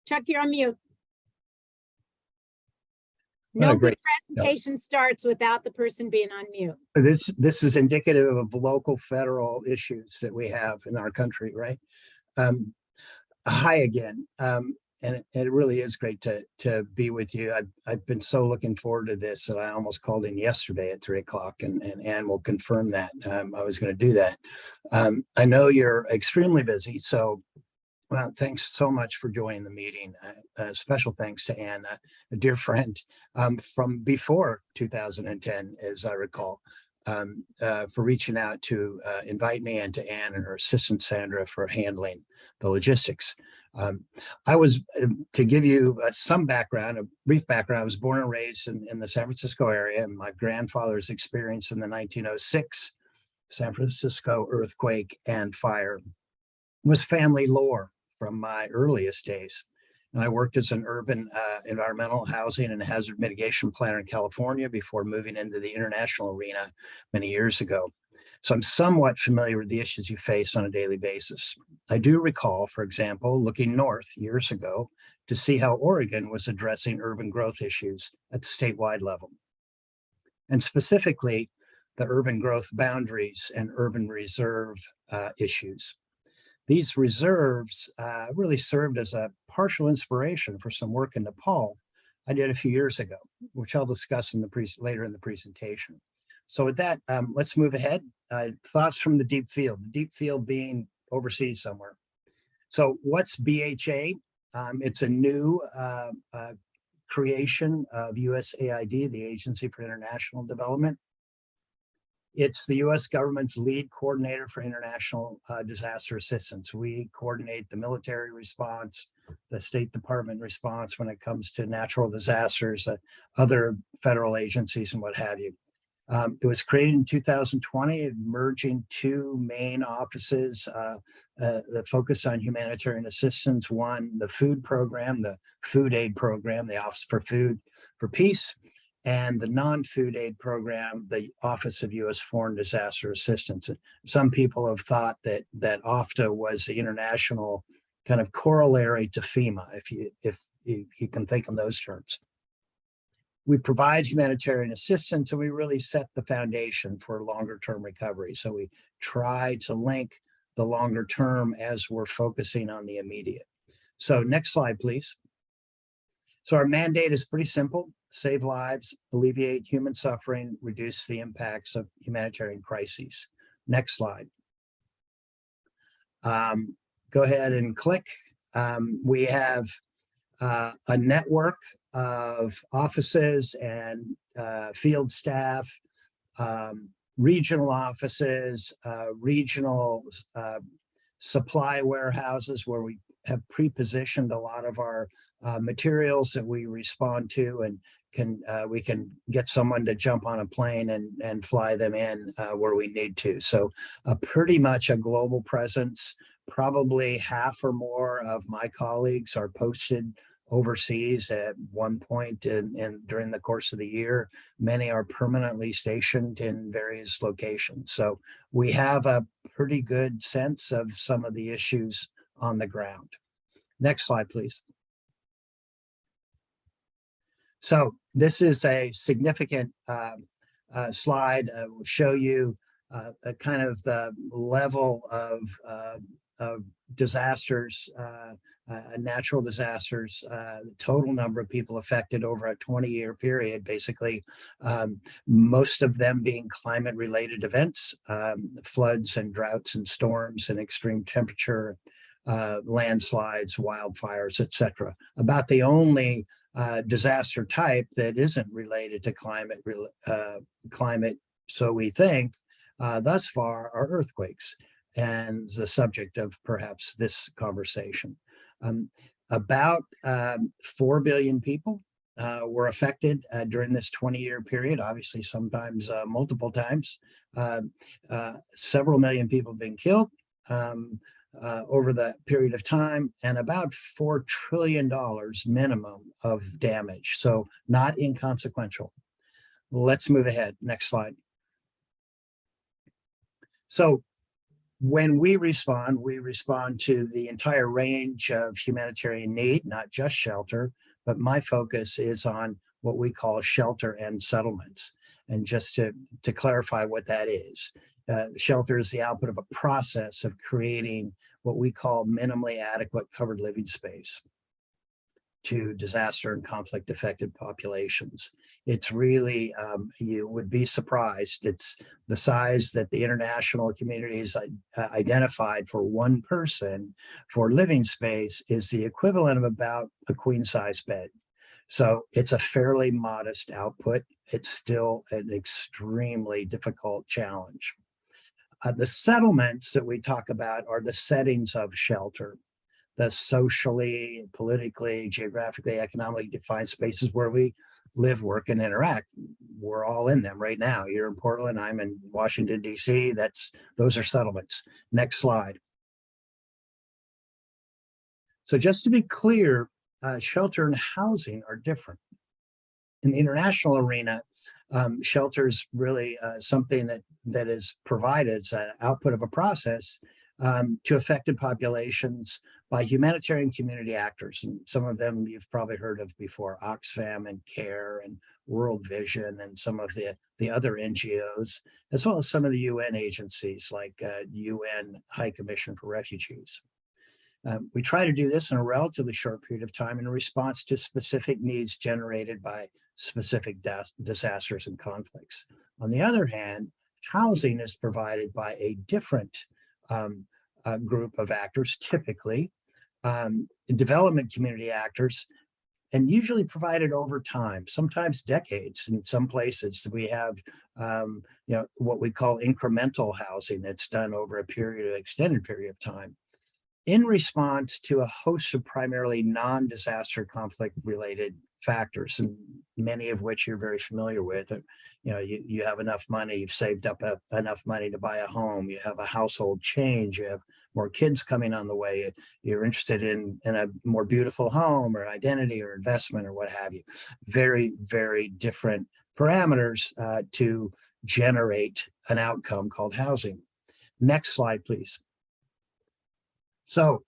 Chuck, you're on mute. No good presentation starts without the person being on mute. This is indicative of local federal issues that we have in our country, right? Hi again. And it really is great to be with you. I've been so looking forward to this that I almost called in yesterday at 3 o'clock, and Ann will confirm that. I was going to do that. I know you're extremely busy, so well, thanks so much for joining the meeting. Special thanks to Ann, a dear friend from before 2010, as I recall, for reaching out to invite me, and to Ann and her assistant Sandra for handling the logistics. I was, to give you some background, a brief background, I was born and raised in the San Francisco area, and my grandfather's experience in the 1906 San Francisco earthquake and fire was family lore from my earliest days. And I worked as an urban environmental housing and hazard mitigation planner in California before moving into the international arena many years ago. So I'm somewhat familiar with the issues you face on a daily basis. I do recall, for example, looking north years ago to see how Oregon was addressing urban growth issues at the statewide level, and specifically the urban growth boundaries and urban reserve issues. These reserves really served as a partial inspiration for some work in Nepal I did a few years ago, which I'll discuss in later in the presentation. So with that, let's move ahead. Thoughts from the deep field being overseas somewhere. So what's BHA? It's a new creation of USAID, the Agency for International Development. It's the US government's lead coordinator for international disaster assistance. We coordinate the military response, the State Department response when it comes to natural disasters, other federal agencies and what have you. It was created in 2020, merging two main offices that focus on humanitarian assistance. One, the food program, the food aid program, the Office for Food for Peace, and the non-food aid program, the Office of U.S. Foreign Disaster Assistance. Some people have thought that OFDA was the international kind of corollary to FEMA, if you can think in those terms. We provide humanitarian assistance, and we really set the foundation for longer-term recovery. So we try to link the longer term as we're focusing on the immediate. So next slide, please. So our mandate is pretty simple: save lives, alleviate human suffering, reduce the impacts of humanitarian crises. Next slide. Go ahead and click. We have a network of offices and field staff, regional offices, regional supply warehouses where we have pre-positioned a lot of our materials that we respond to, and we can get someone to jump on a plane and fly them in where we need to. So pretty much a global presence. Probably half or more of my colleagues are posted overseas at one point during the course of the year. Many are permanently stationed in various locations. So we have a pretty good sense of some of the issues on the ground. Next slide, please. So this is a significant slide. Will show you a kind of the level of disasters, natural disasters, the total number of people affected over a 20-year period, basically, most of them being climate-related events, floods and droughts and storms and extreme temperature, landslides, wildfires, etc. About the only disaster type that isn't related to climate, so we think, thus far, are earthquakes, and the subject of perhaps this conversation. About 4 billion people were affected during this 20-year period, obviously sometimes multiple times. Several million people have been killed over that period of time, and about $4 trillion minimum of damage, so not inconsequential. Let's move ahead. Next slide. So When we respond to the entire range of humanitarian need, not just shelter, but my focus is on what we call shelter and settlements. And just to clarify what that is, shelter is the output of a process of creating what we call minimally adequate covered living space to disaster and conflict affected populations. It's really, you would be surprised. It's the size that the international communities identified for one person for living space is the equivalent of about a queen size bed. So it's a fairly modest output. It's still an extremely difficult challenge. The settlements that we talk about are the settings of shelter, the socially, politically, geographically, economically defined spaces where we live, work, and interact. We're all in them right now. You're in Portland, I'm in Washington, D.C. Those are settlements. Next slide. So just to be clear, shelter and housing are different. In the international arena, shelter is really something that is provided as an output of a process to affected populations by humanitarian community actors. And some of them you've probably heard of before, Oxfam and CARE and World Vision and some of the other NGOs, as well as some of the UN agencies like UN High Commission for Refugees. We try to do this in a relatively short period of time in response to specific needs generated by specific disasters and conflicts. On the other hand, housing is provided by a different group of actors, typically development community actors, and usually provided over time, sometimes decades. In some places we have what we call incremental housing that's done over extended period of time in response to a host of primarily non-disaster conflict related factors, and many of which you're very familiar with. You have enough money, you've saved up enough money to buy a home, you have a household change, you have more kids coming on the way, you're interested in a more beautiful home or identity or investment or what have you. Very, very different parameters to generate an outcome called housing. Next slide, please. So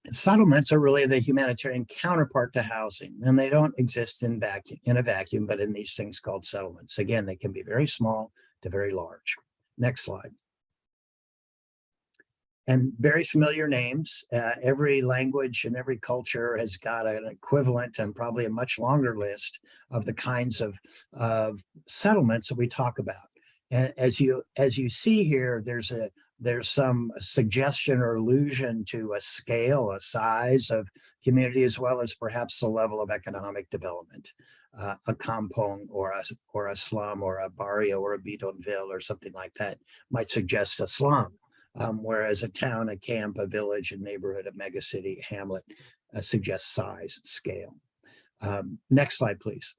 settlements are really the humanitarian counterpart to housing, and they don't exist in a vacuum, but in these things called settlements. Again, they can be very small to very large. Next slide. And very familiar names. Every language and every culture has got an equivalent and probably a much longer list of the kinds of settlements that we talk about. And as you see here, there's some suggestion or allusion to a scale, a size of community, as well as perhaps the level of economic development. A kampong or a slum or a barrio or a bidonville or something like that might suggest a slum, whereas a town, a camp, a village, a neighborhood, a megacity, hamlet suggests size and scale. Next slide, please.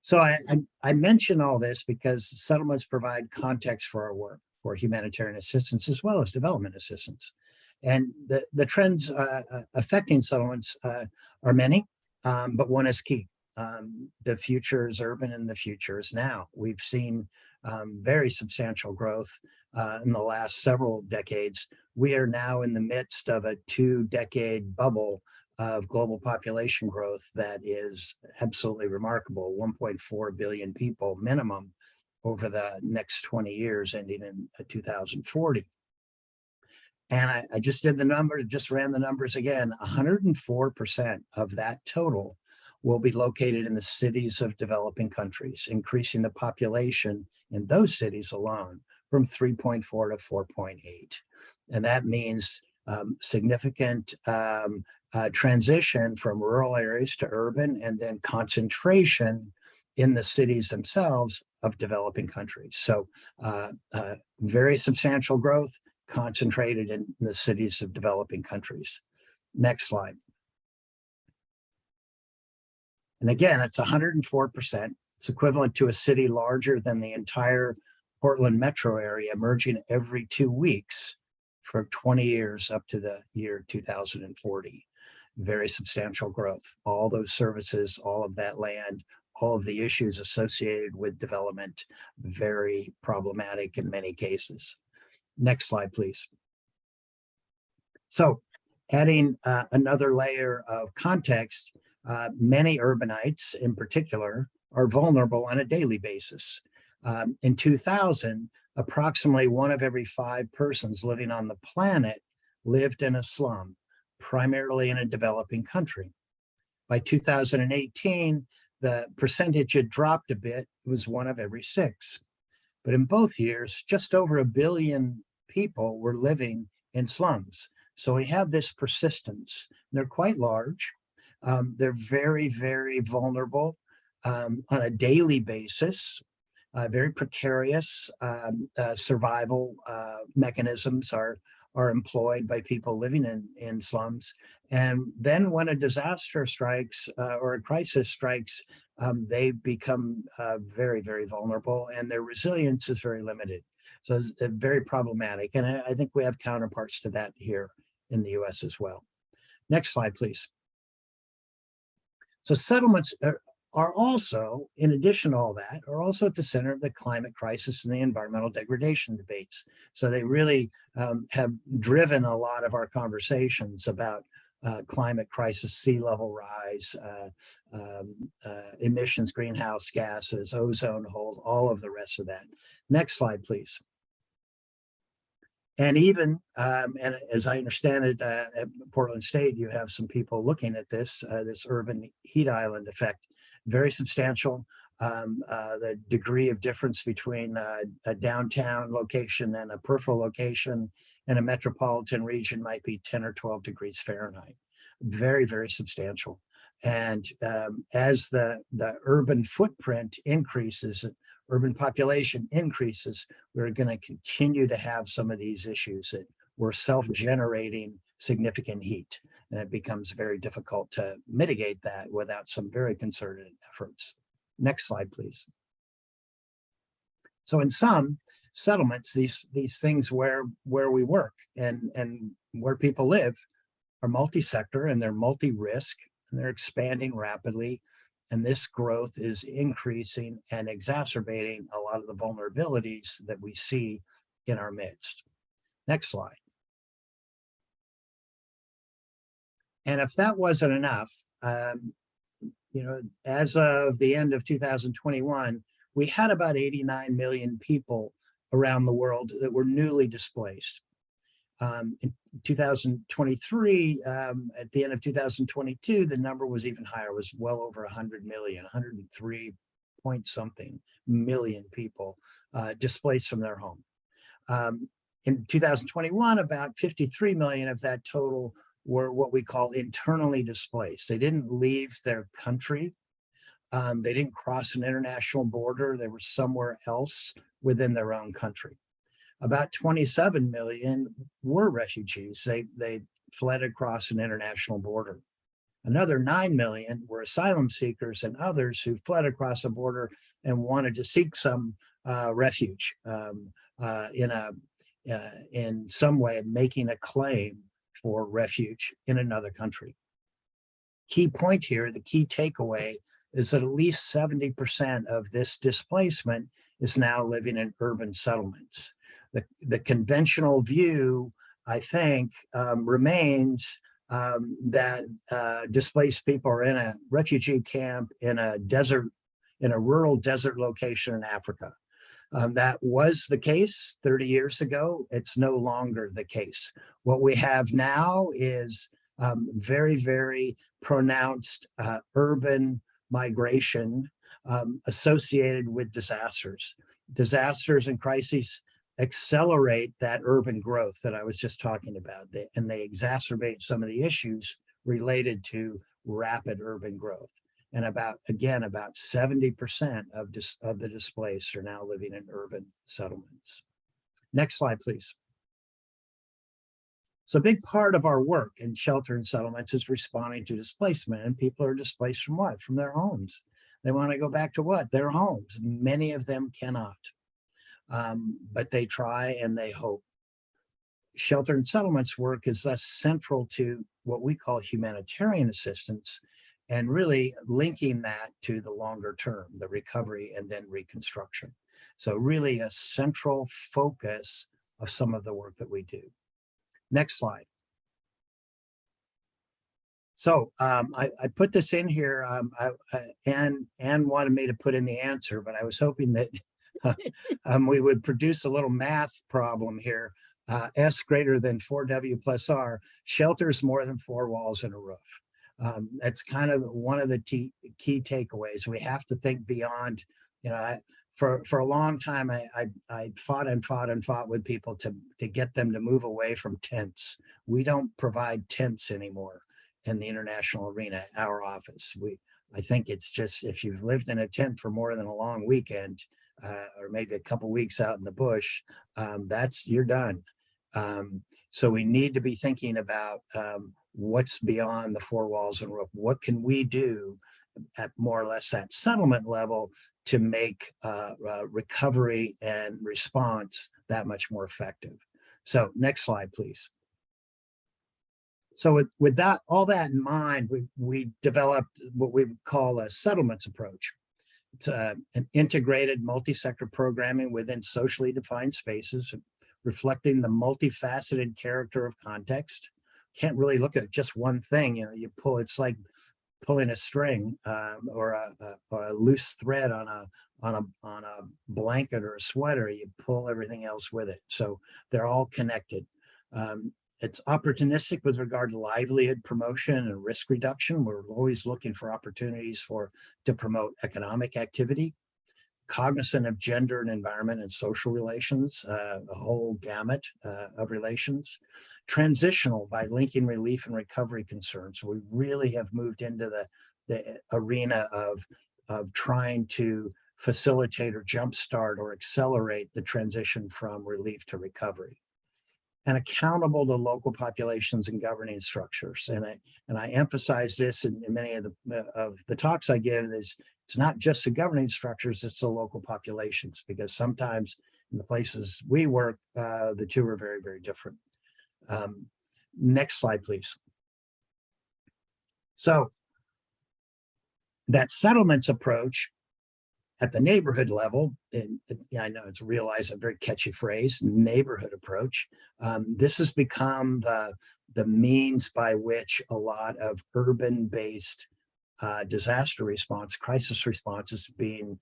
So I mention all this because settlements provide context for our work for humanitarian assistance as well as development assistance. And the trends affecting settlements are many, but one is key. The future is urban and the future is now. We've seen very substantial growth in the last several decades. We are now in the midst of a 2-decade bubble of global population growth that is absolutely remarkable. 1.4 billion people minimum over the next 20 years, ending in 2040. And I just did the number, just ran the numbers again. 104% of that total will be located in the cities of developing countries, increasing the population in those cities alone from 3.4 to 4.8. And that means significant transition from rural areas to urban, and then concentration in the cities themselves of developing countries. So very substantial growth concentrated in the cities of developing countries. Next slide. And again, it's 104%. It's equivalent to a city larger than the entire Portland metro area, emerging every 2 weeks for 20 years up to the year 2040. Very substantial growth. All those services, all of that land, all of the issues associated with development very problematic in many cases. Next slide, please. So adding another layer of context, many urbanites in particular are vulnerable on a daily basis. In 2000, approximately 1 of every 5 persons living on the planet lived in a slum, primarily in a developing country. By 2018, the percentage had dropped a bit. It was 1 of every 6. But in both years, just over 1 billion people were living in slums. So we have this persistence. They're quite large. They're very, very vulnerable on a daily basis. Very precarious survival mechanisms are employed by people living in slums. And then when a disaster strikes or a crisis strikes, they become very, very vulnerable, and their resilience is very limited. So it's very problematic. And I think we have counterparts to that here in the US as well. Next slide, please. So settlements are also, in addition to all that, are also at the center of the climate crisis and the environmental degradation debates. So they really have driven a lot of our conversations about climate crisis, sea level rise, emissions, greenhouse gases, ozone holes, all of the rest of that. Next slide, please. And even, and as I understand it, at Portland State, you have some people looking at this, this urban heat island effect, very substantial. The degree of difference between a downtown location and a peripheral location in a metropolitan region might be 10 or 12 degrees Fahrenheit. Very, very substantial. And as the urban footprint increases, urban population increases, we're going to continue to have some of these issues that we're self-generating significant heat. And it becomes very difficult to mitigate that without some very concerted efforts. Next slide, please. So in some settlements, these things where we work and where people live are multi-sector and they're multi-risk and they're expanding rapidly. And this growth is increasing and exacerbating a lot of the vulnerabilities that we see in our midst. Next slide. And if that wasn't enough, you know, as of the end of 2021, we had about 89 million people around the world that were newly displaced. In 2023, at the end of 2022, the number was even higher. It was well over 100 million, 103 point something million people displaced from their home. In 2021, about 53 million of that total were what we call internally displaced. They didn't leave their country. They didn't cross an international border. They were somewhere else within their own country. About 27 million were refugees. They fled across an international border. Another 9 million were asylum seekers and others who fled across a border and wanted to seek some refuge in some way, making a claim for refuge in another country. Key point here, the key takeaway is that at least 70% of this displacement is now living in urban settlements. The conventional view, I think, remains that displaced people are in a refugee camp in a desert, in a rural desert location in Africa. That was the case 30 years ago. It's no longer the case. What we have now is very, very pronounced urban migration associated with disasters. Disasters and crises accelerate that urban growth that I was just talking about, and they exacerbate some of the issues related to rapid urban growth. And about 70% of the displaced are now living in urban settlements. Next slide, please. So a big part of our work in shelter and settlements is responding to displacement, and people are displaced from what? From their homes. They want to go back to what? Their homes. Many of them cannot, but they try and they hope. Shelter and settlements work is thus central to what we call humanitarian assistance, and really linking that to the longer term, the recovery and then reconstruction. So really a central focus of some of the work that we do. Next slide. So I put this in here. Anne wanted me to put in the answer, but I was hoping that we would produce a little math problem here. S greater than 4W plus R, shelters more than 4 walls and a roof. That's kind of one of the key takeaways. We have to think beyond, you know, for a long time, I fought with people to get them to move away from tents. We don't provide tents anymore in the international arena, our office. I think it's just, if you've lived in a tent for more than a long weekend, or maybe a couple weeks out in the bush, you're done. So we need to be thinking about what's beyond the 4 walls and roof. What can we do at more or less that settlement level to make recovery and response that much more effective? So next slide, please. So with that, all that in mind, we developed what we would call a settlements approach. It's an integrated multi-sector programming within socially defined spaces, reflecting the multifaceted character of context. Can't really look at just one thing. You know, you pull, it's like pulling a string or a loose thread on a blanket or a sweater. You pull everything else with it. So they're all connected. It's opportunistic with regard to livelihood promotion and risk reduction. We're always looking for opportunities to promote economic activity, cognizant of gender and environment and social relations, a whole gamut of relations. Transitional by linking relief and recovery concerns. We really have moved into the arena of trying to facilitate or jumpstart or accelerate the transition from relief to recovery. And accountable to local populations and governing structures. And I emphasize this in many of the talks I give, is it's not just the governing structures, it's the local populations, because sometimes in the places we work, the two are very, very different. Next slide, please. So that settlements approach at the neighborhood level, and I know it's realized a very catchy phrase, neighborhood approach. This has become the means by which a lot of urban-based disaster response, crisis response is being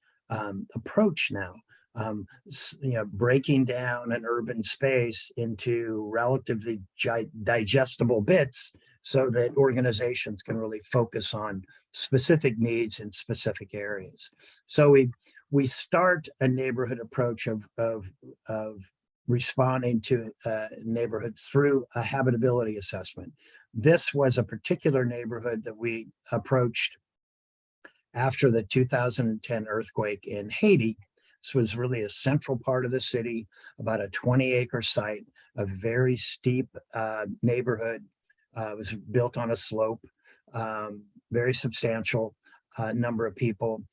approached now. You know, breaking down an urban space into relatively digestible bits so that organizations can really focus on specific needs in specific areas. So we start a neighborhood approach of responding to neighborhoods through a habitability assessment. This was a particular neighborhood that we approached after the 2010 earthquake in Haiti. This was really a central part of the city, about a 20-acre site, a very steep neighborhood. It was built on a slope, very substantial number of people,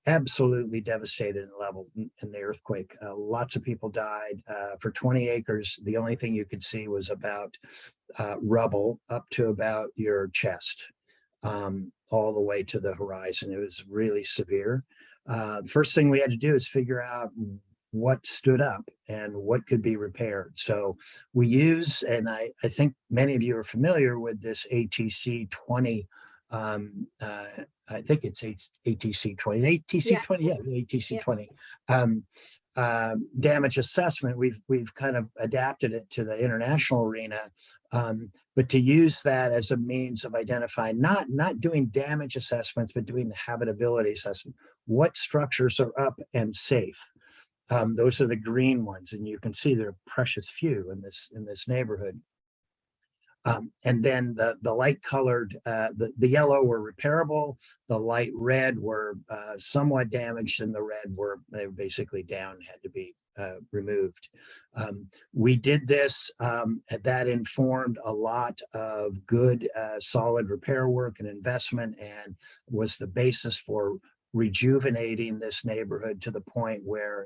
absolutely devastated and leveled in the earthquake. Lots of people died. For 20 acres, the only thing you could see was about rubble up to about your chest, all the way to the horizon. It was really severe. First thing we had to do is figure out what stood up and what could be repaired. So we use, and I think many of you are familiar with this ATC 20, I think it's ATC 20, ATC 20, yeah, ATC 20. Damage assessment, we've kind of adapted it to the international arena, but to use that as a means of identifying, not doing damage assessments, but doing the habitability assessment. What structures are up and safe? Those are the green ones, and you can see there are precious few in this neighborhood. And then the light colored, the yellow were repairable, the light red were somewhat damaged, and the red they were basically down, had to be removed. We did this, that informed a lot of good solid repair work and investment, and was the basis for rejuvenating this neighborhood to the point where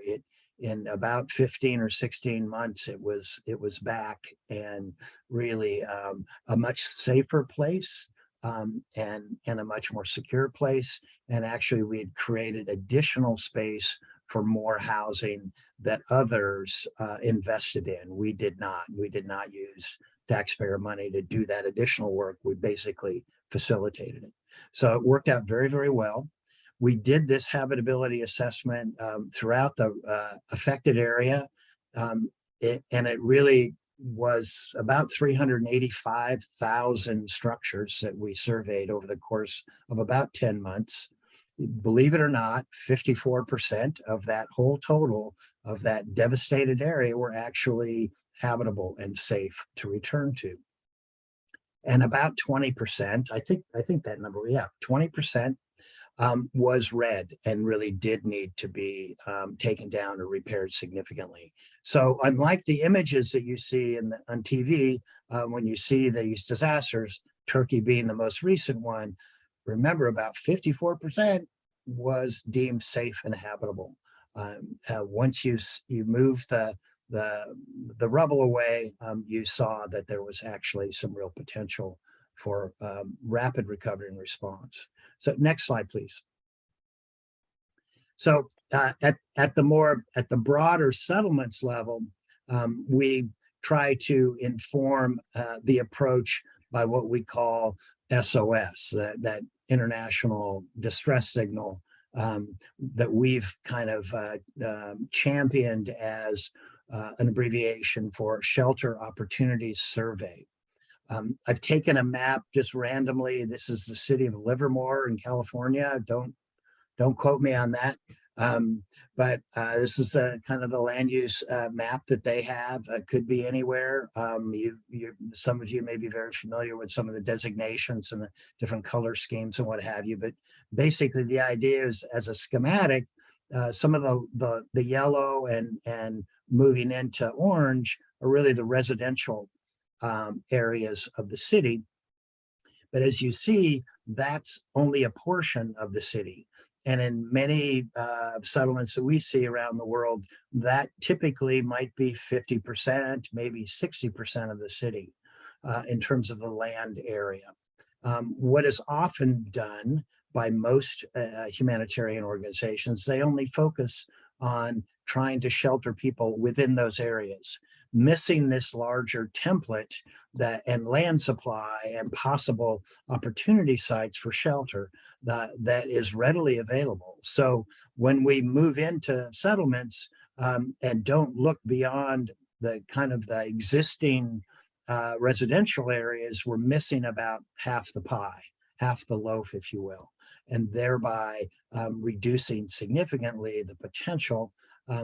in about 15 or 16 months, it was back, and really a much safer place, and a much more secure place. And actually, we had created additional space for more housing that others invested in. We did not. We did not use taxpayer money to do that additional work. We basically facilitated it. So it worked out very, very well. We did this habitability assessment throughout the affected area, and it really was about 385,000 structures that we surveyed over the course of about 10 months. Believe it or not, 54% of that whole total of that devastated area were actually habitable and safe to return to. And about 20%, I think that number, yeah, 20% was red and really did need to be taken down or repaired significantly. So unlike the images that you see on TV, when you see these disasters, Turkey being the most recent one, remember about 54% was deemed safe and habitable. Once you move the rubble away, you saw that there was actually some real potential for rapid recovery and response. So next slide, please. So at the broader settlements level, we try to inform the approach by what we call SOS, that international distress signal that we've kind of championed as an abbreviation for Shelter Opportunities Survey. I've taken a map just randomly. This is the city of Livermore in California. Don't quote me on that. But this is kind of the land use map that they have. Could be anywhere. Some of you may be very familiar with some of the designations and the different color schemes and what have you. But basically, the idea is, as a schematic, some of the yellow and moving into orange are really the residential areas of the city. But as you see, that's only a portion of the city. And in many settlements that we see around the world, that typically might be 50%, maybe 60% of the city in terms of the land area. What is often done by most humanitarian organizations, they only focus on trying to shelter people within those areas, missing this larger template and land supply and possible opportunity sites for shelter that is readily available. So when we move into settlements and don't look beyond the kind of the existing residential areas, we're missing about half the pie, half the loaf, if you will, and thereby reducing significantly the potential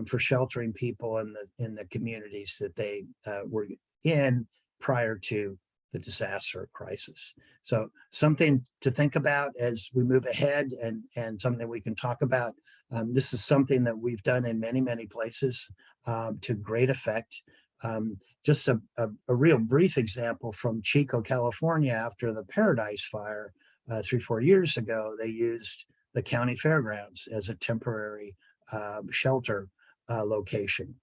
for sheltering people in the communities that they were in prior to the disaster or crisis. So something to think about as we move ahead, and something we can talk about. This is something that we've done in many, many places to great effect. Just a real brief example from Chico, California, after the Paradise Fire 3-4 years ago, they used the county fairgrounds as a temporary shelter location.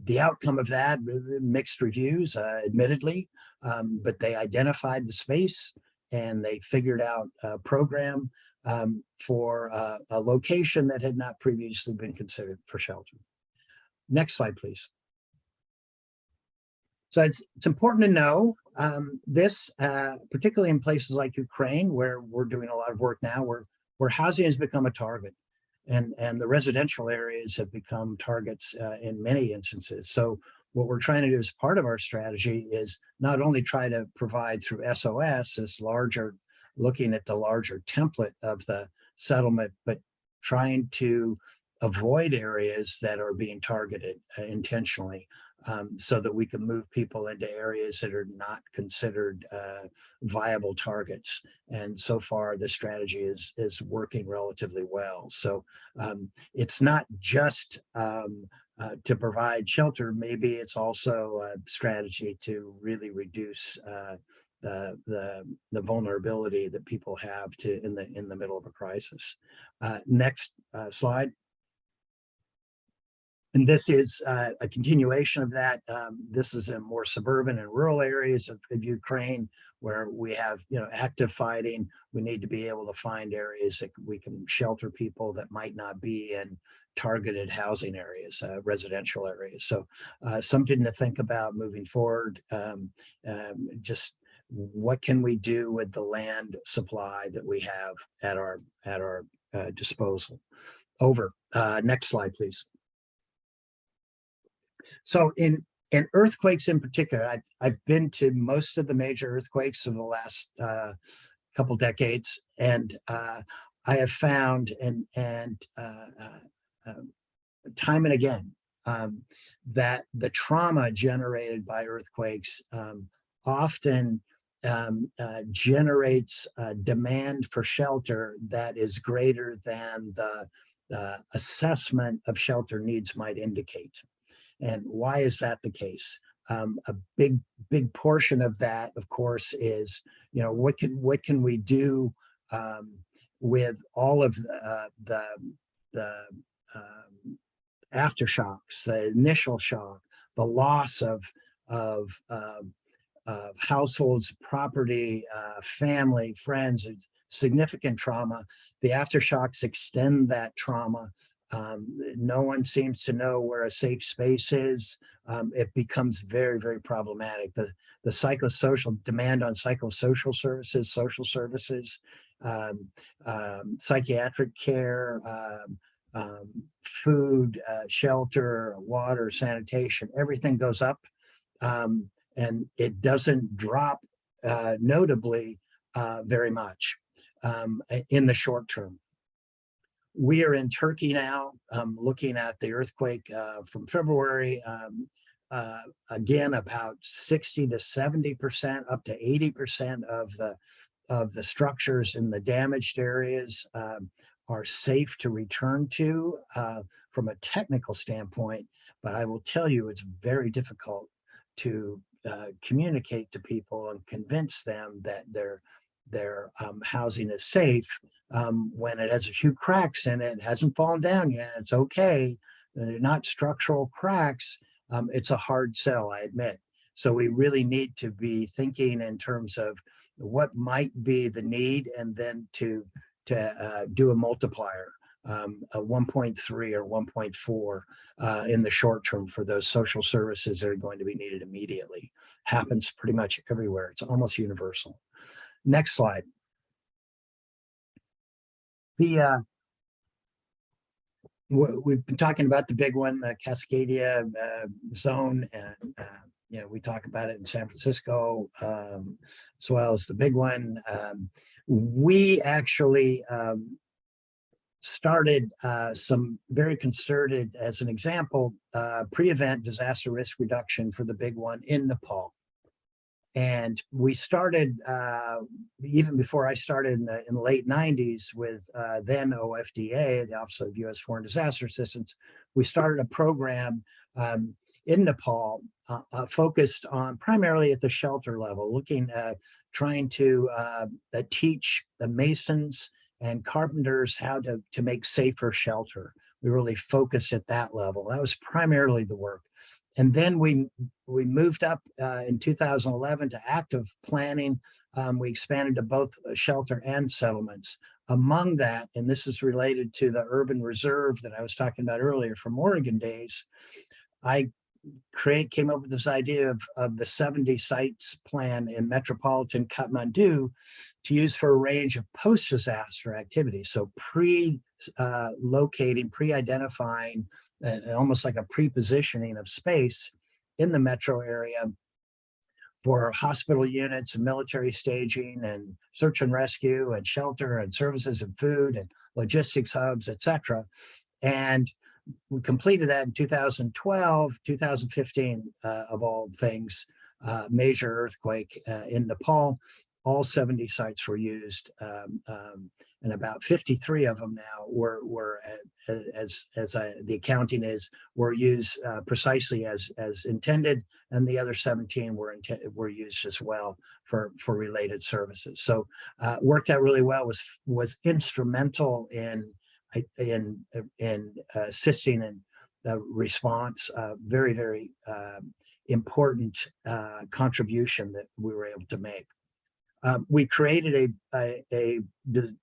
The outcome of that, mixed reviews, admittedly, but they identified the space and they figured out a program for a location that had not previously been considered for shelter. Next slide, please. So it's important to know this, particularly in places like Ukraine, where we're doing a lot of work now, where housing has become a target. And the residential areas have become targets in many instances. So what we're trying to do as part of our strategy is not only try to provide through SOS this larger, looking at the larger template of the settlement, but trying to avoid areas that are being targeted intentionally, so that we can move people into areas that are not considered viable targets. And so far, the strategy is working relatively well. So it's not just to provide shelter. Maybe it's also a strategy to really reduce the vulnerability that people have in the middle of a crisis. Next slide. And this is a continuation of that. This is in more suburban and rural areas of Ukraine where we have, active fighting. We need to be able to find areas that we can shelter people that might not be in targeted housing areas, residential areas. So something to think about moving forward. Just what can we do with the land supply that we have at our disposal? Over. Next slide, please. So in earthquakes in particular, I've been to most of the major earthquakes of the last couple decades, and I have found time and again that the trauma generated by earthquakes often generates demand for shelter that is greater than the assessment of shelter needs might indicate. And why is that the case? A big portion of that, of course, is what can we do with all of the aftershocks, the initial shock, the loss of households, property, family, friends, significant trauma. The aftershocks extend that trauma. No one seems to know where a safe space is. It becomes very, very problematic. The psychosocial demand on psychosocial services, social services, psychiatric care, food, shelter, water, sanitation, everything goes up. And it doesn't drop notably very much in the short term. We are in Turkey now, looking at the earthquake from February. Again, about 60 to 70%, up to 80% of the structures in the damaged areas are safe to return to from a technical standpoint. But I will tell you, it's very difficult to communicate to people and convince them that their housing is safe when it has a few cracks in it, hasn't fallen down yet. It's okay. They're not structural cracks. It's a hard sell, I admit. So we really need to be thinking in terms of what might be the need, and then to do a multiplier, a 1.3 or 1.4 in the short term for those social services that are going to be needed immediately. Happens pretty much everywhere. It's almost universal. Next slide. We've been talking about the big one, the Cascadia zone, and we talk about it in San Francisco as well as the big one. We actually started some very concerted, as an example, pre-event disaster risk reduction for the big one in Nepal. And we started, even before I started in the late 90s with then OFDA, the Office of U.S. Foreign Disaster Assistance, we started a program in Nepal focused on primarily at the shelter level, looking at trying to teach the masons and carpenters how to make safer shelter. We really focused at that level. That was primarily the work. And then we moved up in 2011 to active planning. We expanded to both shelter and settlements. Among that, and this is related to the urban reserve that I was talking about earlier from Oregon days, I came up with this idea of the 70 sites plan in metropolitan Kathmandu to use for a range of post-disaster activities. So locating, pre-identifying, almost like a pre-positioning of space in the metro area for hospital units and military staging and search and rescue and shelter and services and food and logistics hubs, etc. And we completed that in 2012, 2015, of all things, major earthquake in Nepal. All 70 sites were used, and about 53 of them now were as the accounting is, were used precisely as intended, and the other 17 were used as well for related services. So worked out really well. Was instrumental in assisting in response. Very, very important contribution that we were able to make. We created a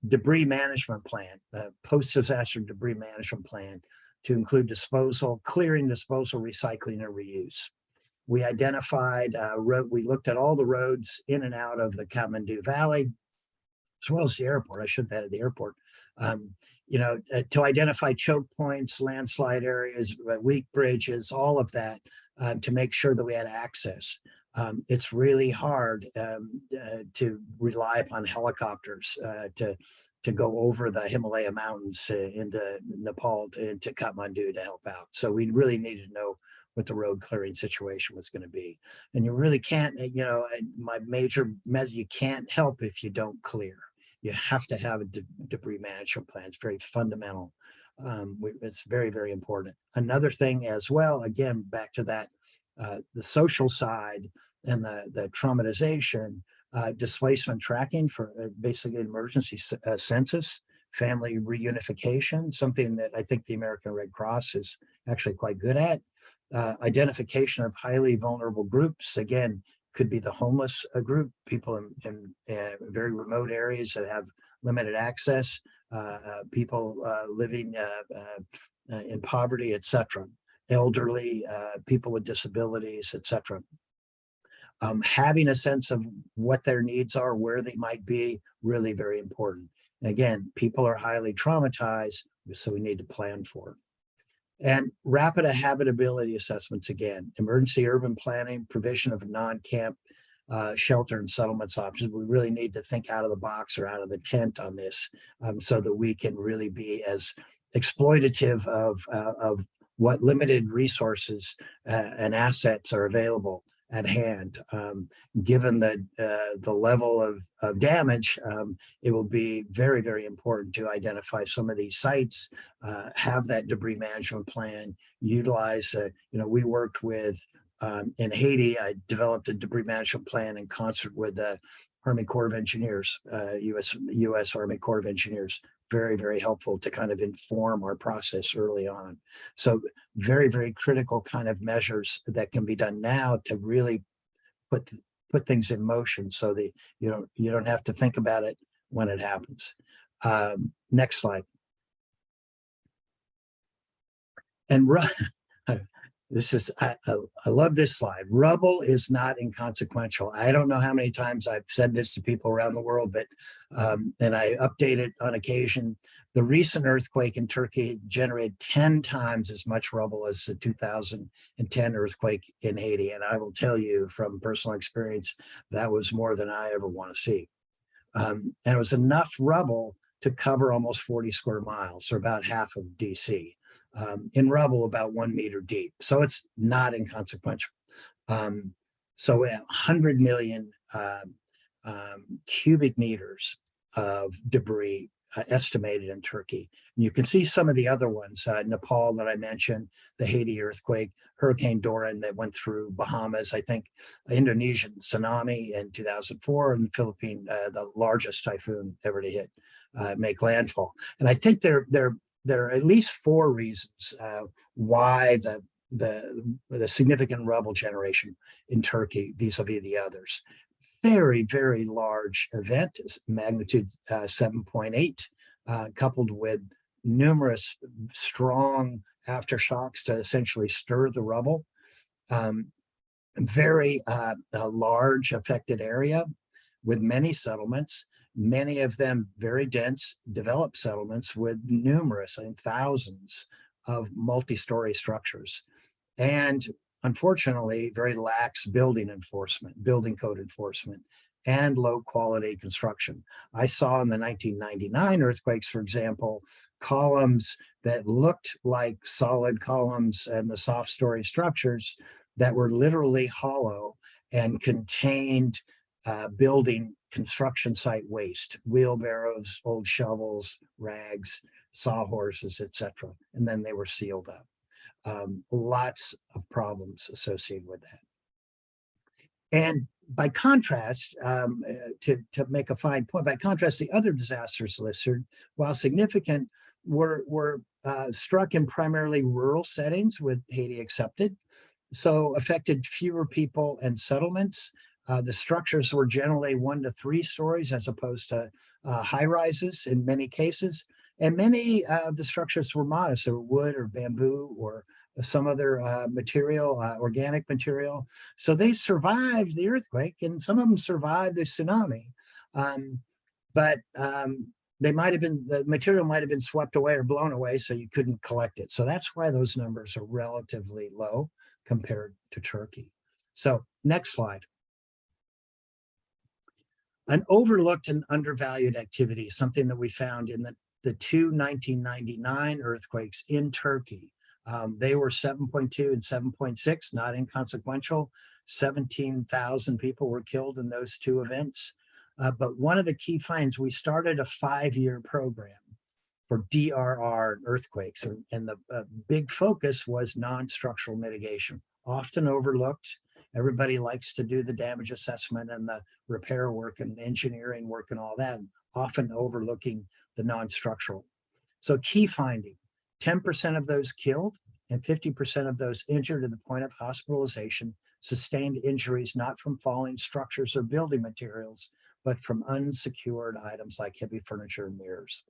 debris management plan, a post-disaster debris management plan, to include disposal, clearing, disposal, recycling, and reuse. We identified, we looked at all the roads in and out of the Kathmandu Valley, as well as the airport. I should have added the airport. To identify choke points, landslide areas, weak bridges, all of that, to make sure that we had access. It's really hard to rely upon helicopters to go over the Himalaya mountains into Nepal to Kathmandu to help out. So we really needed to know what the road clearing situation was going to be. And you really can't, my major message, you can't help if you don't clear. You have to have a debris management plan. It's very fundamental. It's very, very important. Another thing as well, again, back to that, the social side and the traumatization, displacement tracking for basically emergency census, family reunification, something that I think the American Red Cross is actually quite good at. Identification of highly vulnerable groups, again, could be the homeless group, people in very remote areas that have limited access, people living in poverty, etc., elderly, people with disabilities, etc. Having a sense of what their needs are, where they might be, really very important. And again, people are highly traumatized, so we need to plan for it. And rapid habitability assessments, again, emergency urban planning, provision of non-camp shelter and settlements options. We really need to think out of the box or out of the tent on this, so that we can really be as exploitative of what limited resources and assets are available at hand. Given the level of damage, it will be very, very important to identify some of these sites, have that debris management plan, utilize, we worked with, in Haiti, I developed a debris management plan in concert with the Army Corps of Engineers, US Army Corps of Engineers. Very, very helpful to kind of inform our process early on. So very, very critical kind of measures that can be done now to really put things in motion so that you don't have to think about it when it happens. Next slide. And this is, I love this slide. Rubble is not inconsequential. I don't know how many times I've said this to people around the world, but, and I update it on occasion. The recent earthquake in Turkey generated 10 times as much rubble as the 2010 earthquake in Haiti. And I will tell you from personal experience, that was more than I ever want to see. And it was enough rubble to cover almost 40 square miles, or about half of DC. In rubble about 1 meter deep. So it's not inconsequential. So 100 million cubic meters of debris estimated in Turkey. And you can see some of the other ones, Nepal that I mentioned, the Haiti earthquake, Hurricane Dorian that went through Bahamas, I think, Indonesian tsunami in 2004, and Philippine, the largest typhoon ever to hit, make landfall. And I think there are at least 4 reasons why the significant rubble generation in Turkey vis-a-vis the others. Very, very large event, magnitude 7.8, coupled with numerous strong aftershocks to essentially stir the rubble. Very large affected area with many settlements. Many of them very dense, developed settlements with numerous, I think thousands of multi-story structures. And unfortunately, very lax building enforcement, building code enforcement, and low quality construction. I saw in the 1999 earthquakes, for example, columns that looked like solid columns and the soft story structures that were literally hollow and contained building construction site waste, wheelbarrows, old shovels, rags, sawhorses, etc. And then they were sealed up. Lots of problems associated with that. And by contrast, to make a fine point, by contrast, the other disasters listed, while significant, were struck in primarily rural settings, with Haiti accepted, so affected fewer people and settlements. The structures were generally 1 to 3 stories as opposed to high rises in many cases. And many of the structures were modest, or wood or bamboo or some other material, organic material. So they survived the earthquake, and some of them survived the tsunami. But the material might have been swept away or blown away, so you couldn't collect it. So that's why those numbers are relatively low compared to Turkey. So next slide. An overlooked and undervalued activity, something that we found in the 2 1999 earthquakes in Turkey. They were 7.2 and 7.6, not inconsequential. 17,000 people were killed in those 2 events. But one of the key finds, we started a 5-year program for DRR earthquakes. And the big focus was non-structural mitigation, often overlooked. Everybody likes to do the damage assessment and the repair work and engineering work and all that, often overlooking the non-structural. So key finding, 10% of those killed and 50% of those injured to the point of hospitalization sustained injuries not from falling structures or building materials, but from unsecured items like heavy furniture and mirrors.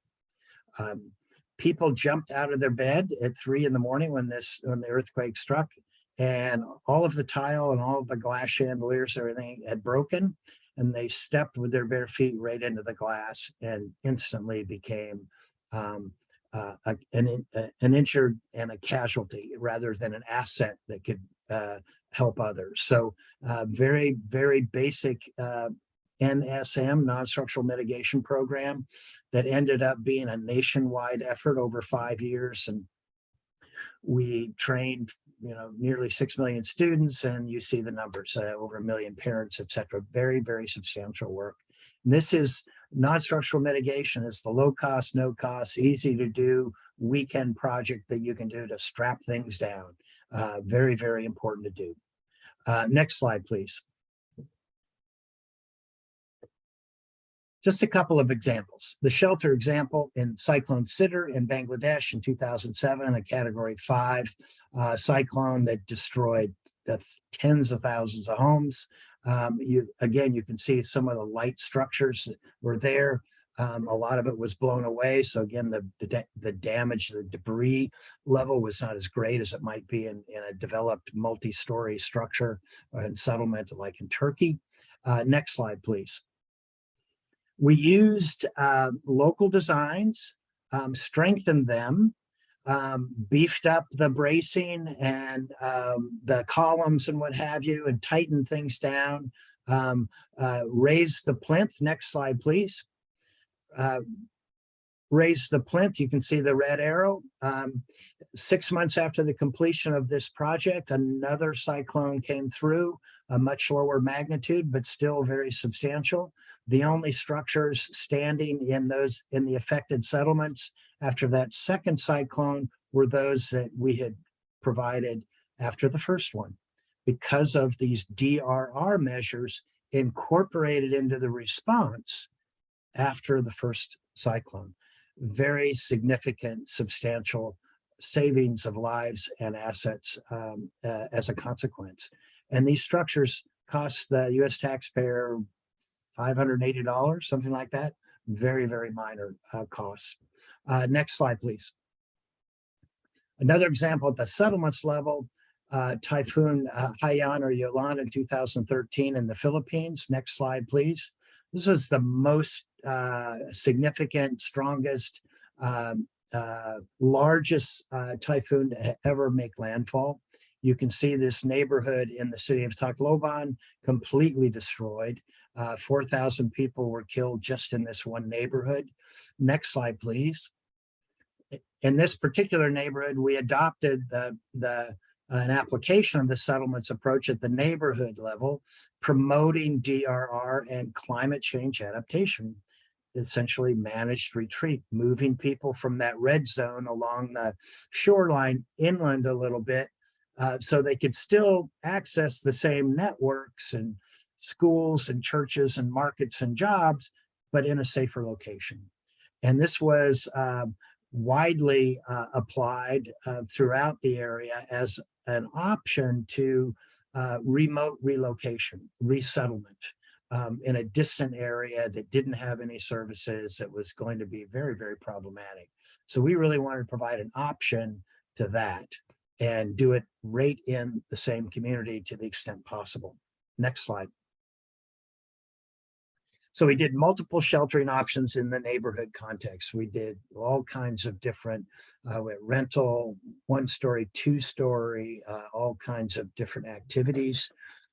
People jumped out of their bed at 3 in the morning when the earthquake struck, and all of the tile and all of the glass chandeliers, everything had broken, and they stepped with their bare feet right into the glass and instantly became an injured and a casualty rather than an asset that could help others. So very, very basic NSM, non-structural mitigation program, that ended up being a nationwide effort over 5 years. And we trained nearly 6 million students, and you see the numbers, over 1 million parents, et cetera. Very, very substantial work. And this is non-structural mitigation. Is the low cost, no cost, easy to do weekend project that you can do to strap things down. Very, very important to do. Next slide, please. Just a couple of examples. The shelter example in Cyclone Sidr in Bangladesh in 2007, a Category 5 cyclone that destroyed tens of thousands of homes. You can see some of the light structures that were there. A lot of it was blown away. So again, the damage, the debris level was not as great as it might be in a developed multi-story structure and settlement like in Turkey. Next slide, please. We used local designs, strengthened them, beefed up the bracing and the columns and what have you, and tightened things down, raised the plinth. Next slide, please. Raised the plinth. You can see the red arrow. 6 months after the completion of this project, another cyclone came through, a much lower magnitude, but still very substantial. The only structures standing in the affected settlements after that second cyclone were those that we had provided after the first one, because of these DRR measures incorporated into the response after the first cyclone. Very significant, substantial savings of lives and assets as a consequence. And these structures cost the U.S. taxpayer $580, something like that. Very, very minor costs. Next slide, please. Another example at the settlements level, Typhoon Haiyan or Yolanda in 2013 in the Philippines. Next slide, please. This was the most significant, strongest, largest typhoon to ever make landfall. You can see this neighborhood in the city of Tacloban completely destroyed. 4,000 people were killed just in this one neighborhood. Next slide, please. In this particular neighborhood, we adopted an application of the settlements approach at the neighborhood level, promoting DRR and climate change adaptation, essentially managed retreat, moving people from that red zone along the shoreline inland a little bit, so they could still access the same networks and schools and churches and markets and jobs, but in a safer location. And this was widely applied throughout the area as an option to remote relocation, resettlement in a distant area that didn't have any services, that was going to be very, very problematic. So we really wanted to provide an option to that and do it right in the same community to the extent possible. Next slide. So we did multiple sheltering options in the neighborhood context. We did all kinds of different rental, 1-story, 2-story, all kinds of different activities.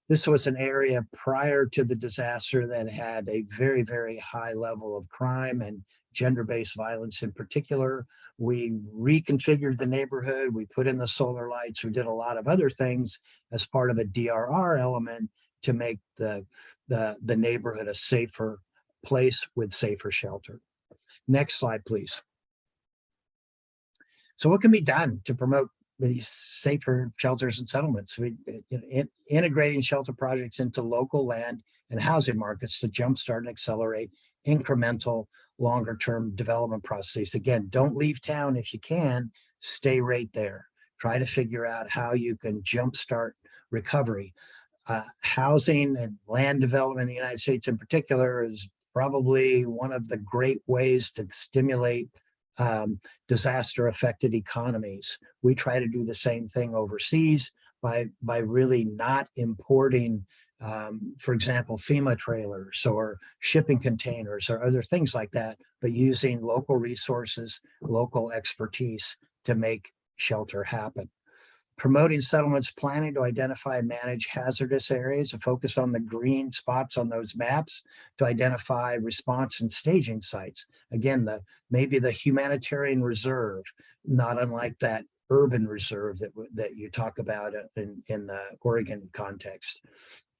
This was an area prior to the disaster that had a very, very high level of crime and gender-based violence in particular. We reconfigured the neighborhood. We put in the solar lights. We did a lot of other things as part of a DRR element to make the neighborhood a safer place with safer shelter. Next slide, please. So what can be done to promote these safer shelters and settlements? Integrating shelter projects into local land and housing markets to jumpstart and accelerate incremental longer-term development processes. Again, don't leave town if you can, stay right there. Try to figure out how you can jumpstart recovery. Housing and land development in the United States in particular is probably one of the great ways to stimulate disaster-affected economies. We try to do the same thing overseas by really not importing, for example, FEMA trailers or shipping containers or other things like that, but using local resources, local expertise to make shelter happen. Promoting settlements planning to identify and manage hazardous areas, to focus on the green spots on those maps, to identify response and staging sites. Again, maybe the humanitarian reserve, not unlike that urban reserve that you talk about in the Oregon context.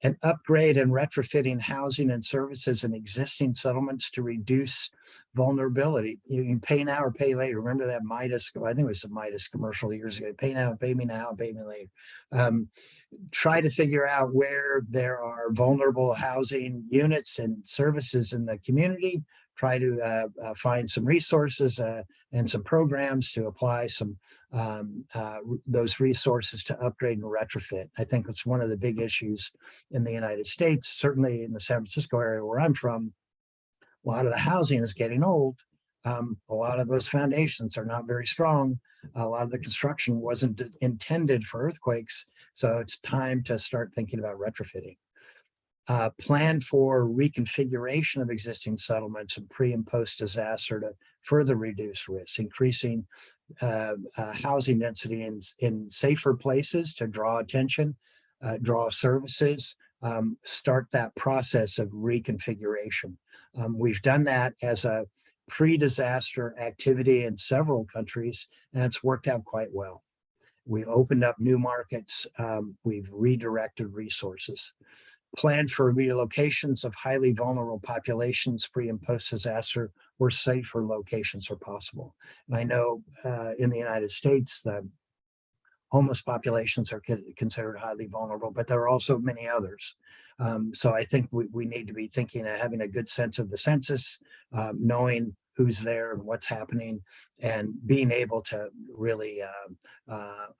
And upgrade and retrofitting housing and services in existing settlements to reduce vulnerability. You can pay now or pay later. Remember that Midas, I think it was the Midas commercial years ago, pay now, pay me now, pay me later. Try to figure out where there are vulnerable housing units and services in the community. Try to find some resources and some programs to apply those resources to upgrade and retrofit. I think it's one of the big issues in the United States, certainly in the San Francisco area where I'm from. A lot of the housing is getting old. A lot of those foundations are not very strong. A lot of the construction wasn't intended for earthquakes. So it's time to start thinking about retrofitting. Plan for reconfiguration of existing settlements and pre and post disaster to further reduce risks, increasing housing density in safer places to draw attention, draw services, start that process of reconfiguration. We've done that as a pre-disaster activity in several countries, and it's worked out quite well. We've opened up new markets. We've redirected resources. Planned for relocations of highly vulnerable populations pre and post disaster where safer locations are possible. And I know in the United States, the homeless populations are considered highly vulnerable, but there are also many others. So I think we need to be thinking of having a good sense of the census, knowing who's there and what's happening, and being able to really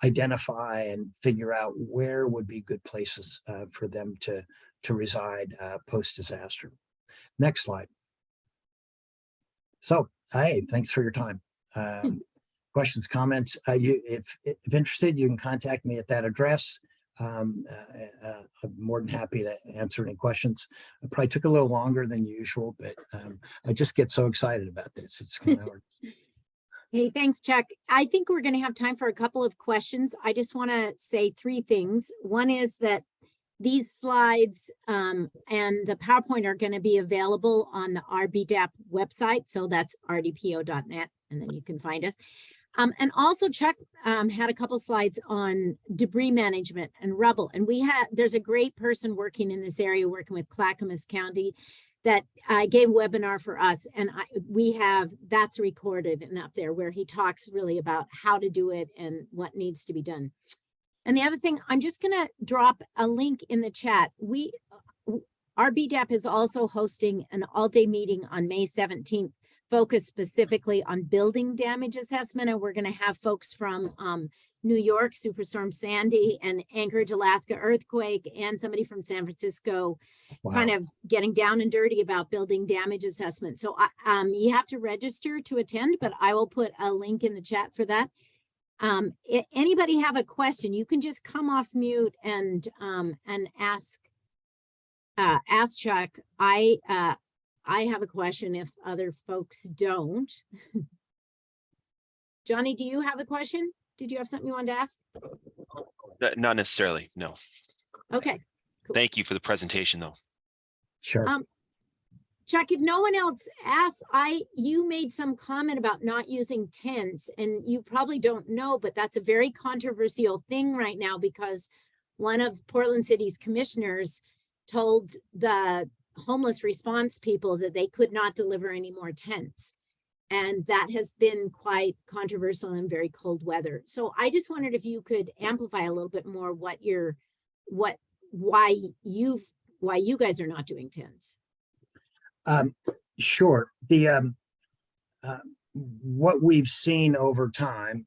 identify and figure out where would be good places for them to reside post-disaster. Next slide. So, hey, thanks for your time. Questions, comments, if interested, you can contact me at that address. I'm more than happy to answer any questions. It probably took a little longer than usual, but I just get so excited about this. It's kind of hard. Hey, thanks, Chuck. I think we're going to have time for a couple of questions. I just want to say 3 things. One is that these slides and the PowerPoint are going to be available on the RBDAP website. So that's rdpo.net, and then you can find us. And also Chuck had a couple slides on debris management and rubble. And there's a great person working in this area, working with Clackamas County, that gave a webinar for us. And that's recorded and up there where he talks really about how to do it and what needs to be done. And the other thing, I'm just going to drop a link in the chat. RBDAP is also hosting an all-day meeting on May 17th focus specifically on building damage assessment. And we're going to have folks from New York, Superstorm Sandy, and Anchorage, Alaska earthquake, and somebody from San Francisco kind of getting down and dirty about building damage assessment. So you have to register to attend, but I will put a link in the chat for that. Anybody have a question, you can just come off mute and ask Chuck. I have a question if other folks don't. Johnny, do you have a question? Did you have something you wanted to ask? Not necessarily, no. Okay. Cool. Thank you for the presentation, though. Sure. Chuck, if no one else asks, you made some comment about not using tents, and you probably don't know, but that's a very controversial thing right now because one of Portland City's commissioners told the homeless response people that they could not deliver any more tents. And that has been quite controversial in very cold weather. So I just wondered if you could amplify a little bit more why you guys are not doing tents. Sure. What we've seen over time,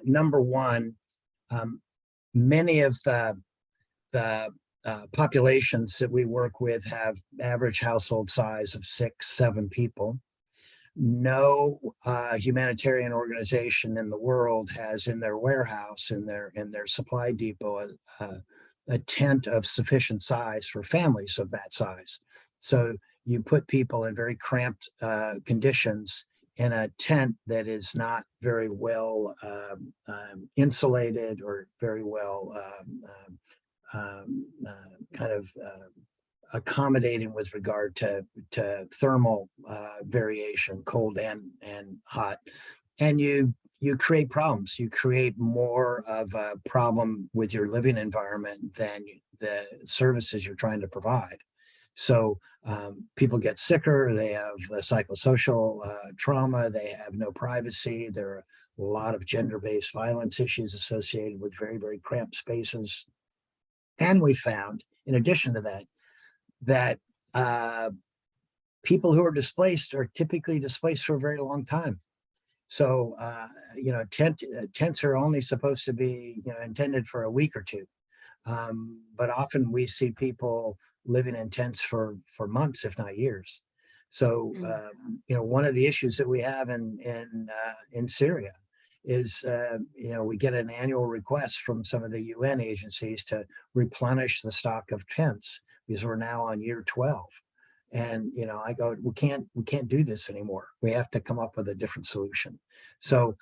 number one, many of the populations that we work with have average household size of 6-7 people. No humanitarian organization in the world has in their warehouse, in their supply depot, a tent of sufficient size for families of that size. So you put people in very cramped conditions in a tent that is not very well insulated or very well accommodating with regard to thermal variation, cold and hot. And you create problems. You create more of a problem with your living environment than the services you're trying to provide. So people get sicker, they have psychosocial trauma, they have no privacy. There are a lot of gender-based violence issues associated with very, very cramped spaces. And we found, in addition to that, people who are displaced are typically displaced for a very long time. So, tents are only supposed to be, intended for a week or two. But often we see people living in tents for months, if not years. So, one of the issues that we have in Syria is, we get an annual request from some of the UN agencies to replenish the stock of tents because we're now on year 12. And, I go, we can't do this anymore. We have to come up with a different solution. So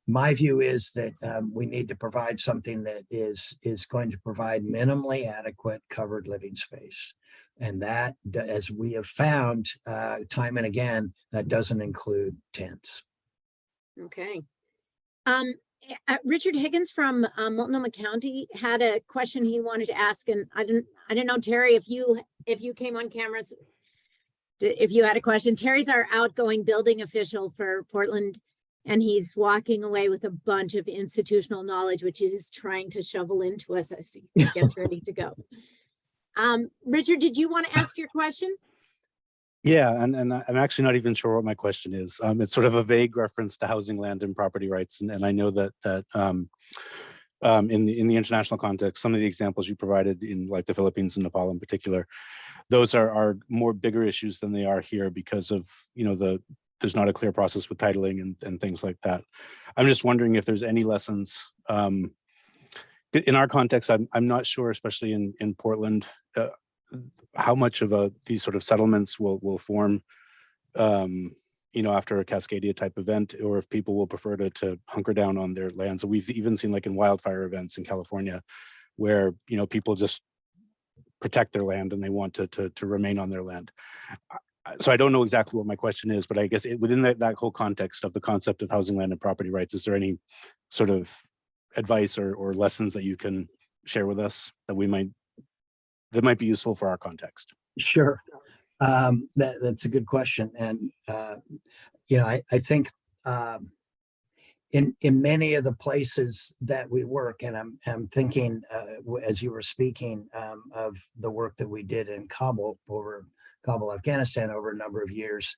my view is that we need to provide something that is going to provide minimally adequate covered living space. And that, as we have found time and again, that doesn't include tents. Okay. Richard Higgins from Multnomah County had a question he wanted to ask, and I didn't know, Terry, if you came on cameras, if you had a question. Terry's our outgoing building official for Portland, and he's walking away with a bunch of institutional knowledge, which he's trying to shovel into us as he gets ready to go. Richard, did you want to ask your question? Yeah, and I'm actually not even sure what my question is. It's sort of a vague reference to housing, land, and property rights, and I know that in the international context, some of the examples you provided in like the Philippines and Nepal in particular, those are more bigger issues than they are here because of there's not a clear process with titling and things like that. I'm just wondering if there's any lessons in our context. I'm not sure, especially in Portland. How much of these sort of settlements will form, after a Cascadia type event, or if people will prefer to hunker down on their land. So we've even seen like in wildfire events in California, where people just protect their land and they want to remain on their land. So I don't know exactly what my question is, but I guess within that whole context of the concept of housing, land, and property rights, is there any sort of advice or lessons that you can share with us that might be useful for our context? Sure. That's a good question. And, I think in many of the places that we work, and I'm thinking as you were speaking of the work that we did in Kabul, Afghanistan over a number of years,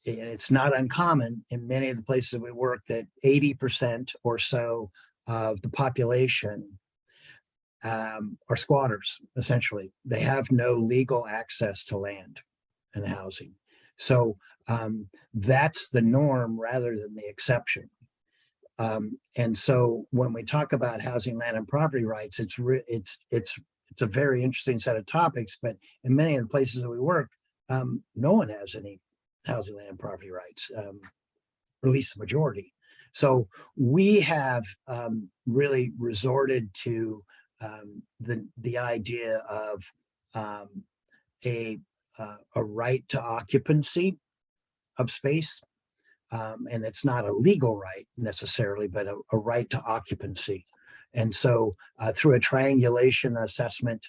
It's not uncommon in many of the places we work that 80% or so of the population are squatters, essentially. They have no legal access to land and housing. So that's the norm rather than the exception. And so when we talk about housing, land, and property rights, it's a very interesting set of topics, but in many of the places that we work, no one has any housing, land, and property rights, or at least the majority. So we have really resorted to the idea of a right to occupancy of space. And it's not a legal right necessarily, but a right to occupancy. And so through a triangulation assessment,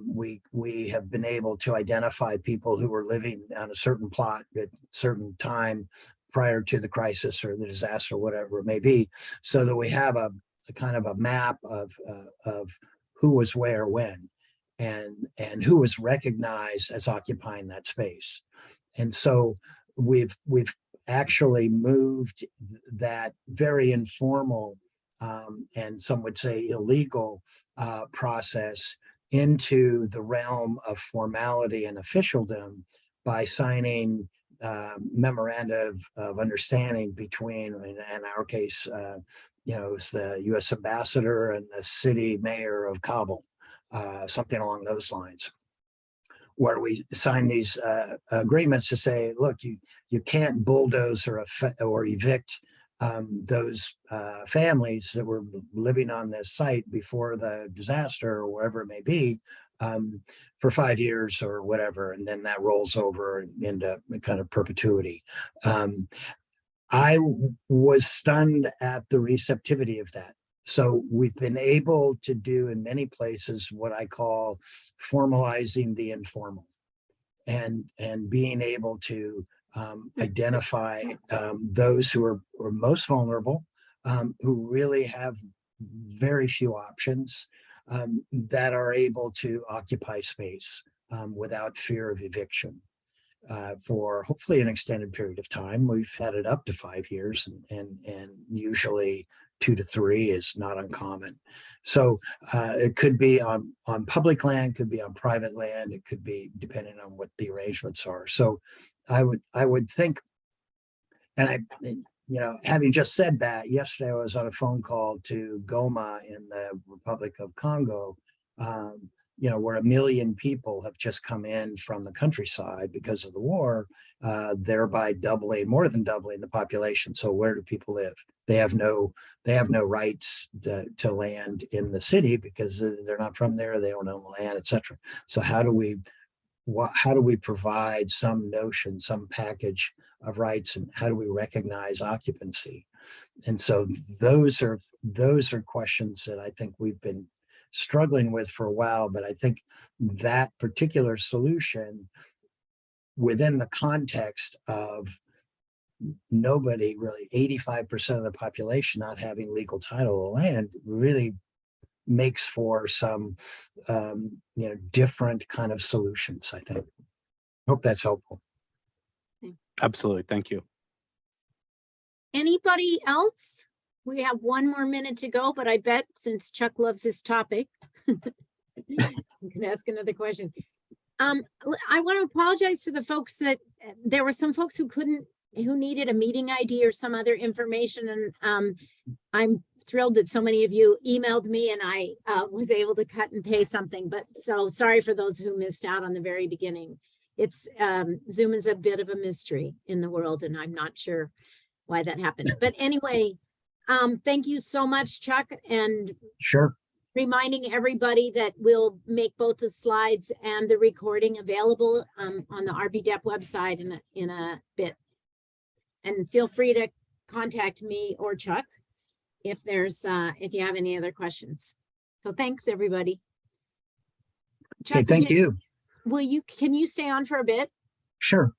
we have been able to identify people who were living on a certain plot at a certain time prior to the crisis or the disaster, whatever it may be, so that we have a kind of a map of who was where when, and who was recognized as occupying that space. And so we've actually moved that very informal and some would say illegal process into the realm of formality and officialdom by signing memoranda of understanding between, in our case, it's the U.S. ambassador and the city mayor of Kabul, something along those lines, where we sign these agreements to say, look, you can't bulldoze or evict those families that were living on this site before the disaster or wherever it may be for 5 years or whatever, and then that rolls over into kind of perpetuity. I was stunned at the receptivity of that. So we've been able to do in many places what I call formalizing the informal, and being able to identify those who are most vulnerable, who really have very few options, that are able to occupy space without fear of eviction for hopefully an extended period of time. We've had it up to 5 years, and usually 2 to 3 is not uncommon. So it could be on public land, could be on private land, it could be depending on what the arrangements are. So I would think, and having just said that, yesterday I was on a phone call to Goma in the Republic of Congo, where 1 million people have just come in from the countryside because of the war, thereby more than doubling the population. So where do people live? They have no rights to land in the city because they're not from there. They don't own the land, etc. So how do we provide some notion, some package of rights, and how do we recognize occupancy? And so those are questions that I think we've been struggling with for a while, but I think that particular solution within the context of nobody, really 85% of the population not having legal title to land, really makes for some different kind of solutions, I think. Hope that's helpful. Absolutely. Thank you. Anybody else? We have 1 more minute to go, but I bet since Chuck loves this topic, you can ask another question. I want to apologize to the folks that there were some folks who needed a meeting ID or some other information. And I'm thrilled that so many of you emailed me and I was able to cut and paste something, but so sorry for those who missed out on the very beginning. It's Zoom is a bit of a mystery in the world, and I'm not sure why that happened. But anyway, thank you so much, Chuck, and sure. Reminding everybody that we'll make both the slides and the recording available on the RBDEP website in a bit. And feel free to contact me or Chuck if you have any other questions. So thanks, everybody. Chuck, Okay, thank you. Can you stay on for a bit? Sure.